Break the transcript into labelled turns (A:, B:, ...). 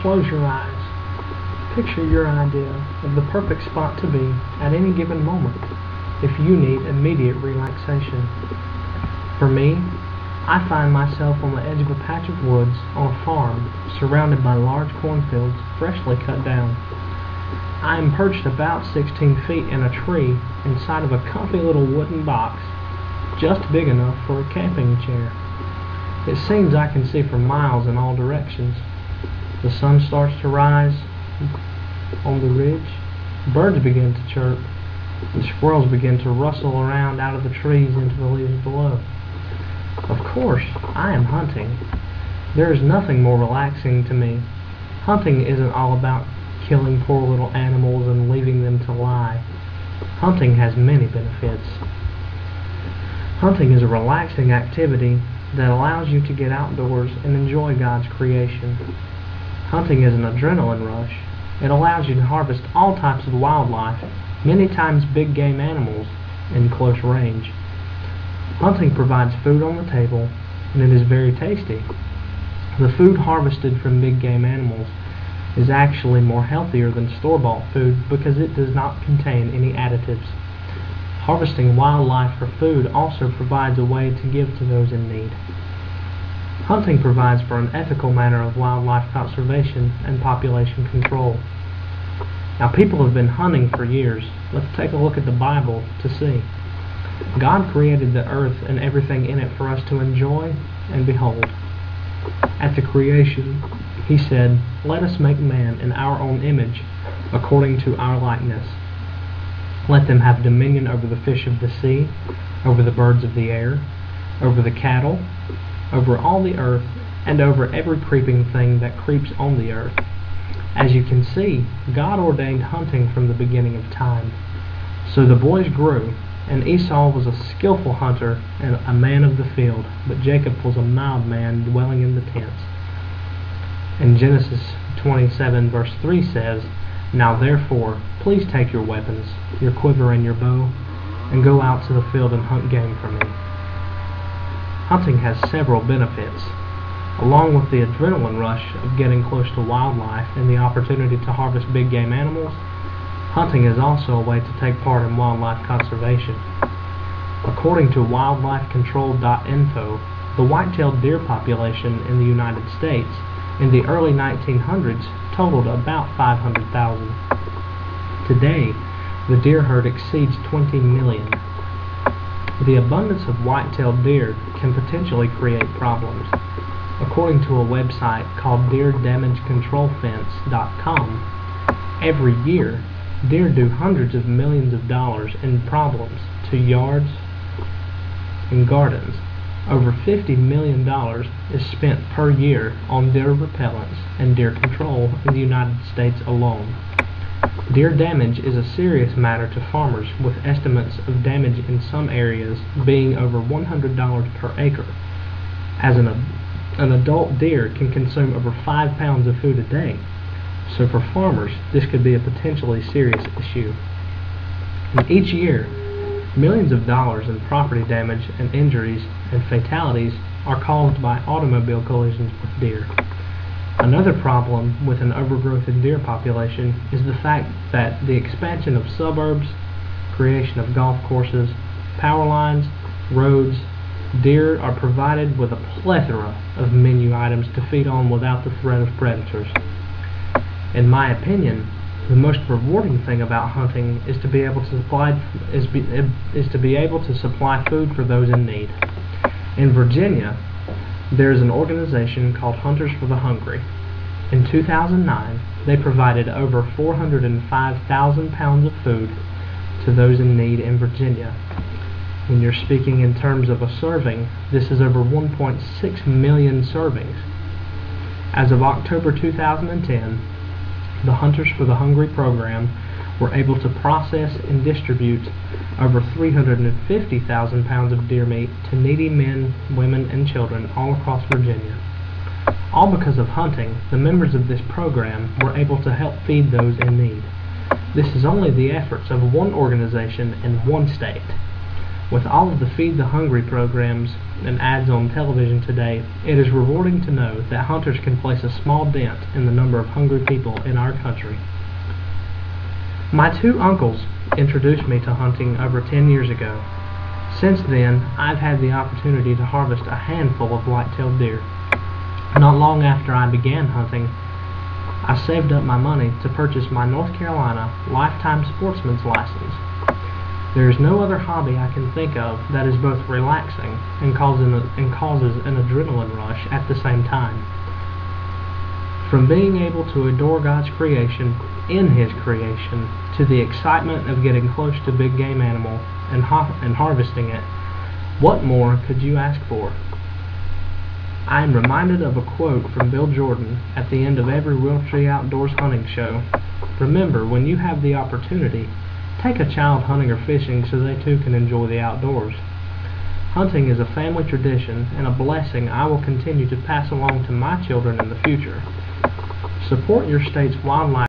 A: Close your eyes. Picture your idea of the perfect spot to be at any given moment if you need immediate relaxation. For me, I find myself on the edge of a patch of woods on a farm surrounded by large cornfields freshly cut down. I am perched about 16 feet in a tree inside of a comfy little wooden box, just big enough for a camping chair. It seems I can see for miles in all directions. The sun starts to rise on the ridge, birds begin to chirp, and squirrels begin to rustle around out of the trees into the leaves below. Of course, I am hunting. There is nothing more relaxing to me. Hunting isn't all about killing poor little animals and leaving them to lie. Hunting has many benefits. Hunting is a relaxing activity that allows you to get outdoors and enjoy God's creation. Hunting is an adrenaline rush. It allows you to harvest all types of wildlife, many times big game animals, in close range. Hunting provides food on the table, and it is very tasty. The food harvested from big game animals is actually more healthier than store-bought food because it does not contain any additives. Harvesting wildlife for food also provides a way to give to those in need. Hunting provides for an ethical manner of wildlife conservation and population control. Now, people have been hunting for years. Let's take a look at the Bible to see. God created the earth and everything in it for us to enjoy and behold. At the creation, He said, "Let us make man in our own image, according to our likeness. Let them have dominion over the fish of the sea, over the birds of the air, over the cattle, over all the earth, and over every creeping thing that creeps on the earth." As you can see, God ordained hunting from the beginning of time. So the boys grew, and Esau was a skillful hunter and a man of the field, but Jacob was a mild man dwelling in the tents. And Genesis 27 verse 3 says, "Now therefore, please take your weapons, your quiver and your bow, and go out to the field and hunt game for me." Hunting has several benefits. Along with the adrenaline rush of getting close to wildlife and the opportunity to harvest big game animals, hunting is also a way to take part in wildlife conservation. According to wildlifecontrol.info, the white-tailed deer population in the United States in the early 1900s totaled about 500,000. Today, the deer herd exceeds 20 million. The abundance of white-tailed deer can potentially create problems. According to a website called DeerDamageControlFence.com, every year, deer do hundreds of millions of dollars in problems to yards and gardens. Over $50 million is spent per year on deer repellents and deer control in the United States alone. Deer damage is a serious matter to farmers, with estimates of damage in some areas being over $100 per acre. As an adult deer can consume over 5 pounds of food a day. So for farmers, this could be a potentially serious issue. And each year, millions of dollars in property damage and injuries and fatalities are caused by automobile collisions with deer. Another problem with an overgrowth in deer population is the fact that the expansion of suburbs, creation of golf courses, power lines, roads, deer are provided with a plethora of menu items to feed on without the threat of predators. In my opinion, the most rewarding thing about hunting is to be able to supply food for those in need. In Virginia, there is an organization called Hunters for the Hungry. In 2009, they provided over 405,000 pounds of food to those in need in Virginia. When you're speaking in terms of a serving, this is over 1.6 million servings. As of October 2010, the Hunters for the Hungry program were able to process and distribute over 350,000 pounds of deer meat to needy men, women, and children all across Virginia. All because of hunting, the members of this program were able to help feed those in need. This is only the efforts of one organization in one state. With all of the Feed the Hungry programs and ads on television today, it is rewarding to know that hunters can place a small dent in the number of hungry people in our country. My two uncles introduced me to hunting over 10 years ago. Since then, I've had the opportunity to harvest a handful of white-tailed deer. Not long after I began hunting, I saved up my money to purchase my North Carolina lifetime sportsman's license. There is no other hobby I can think of that is both relaxing and causes an adrenaline rush at the same time. From being able to adore God's creation in His creation to the excitement of getting close to big game animal and harvesting it, what more could you ask for? I am reminded of a quote from Bill Jordan at the end of every Realtree Outdoors hunting show. Remember, when you have the opportunity, take a child hunting or fishing so they too can enjoy the outdoors. Hunting is a family tradition and a blessing I will continue to pass along to my children in the future. Support your state's wildlife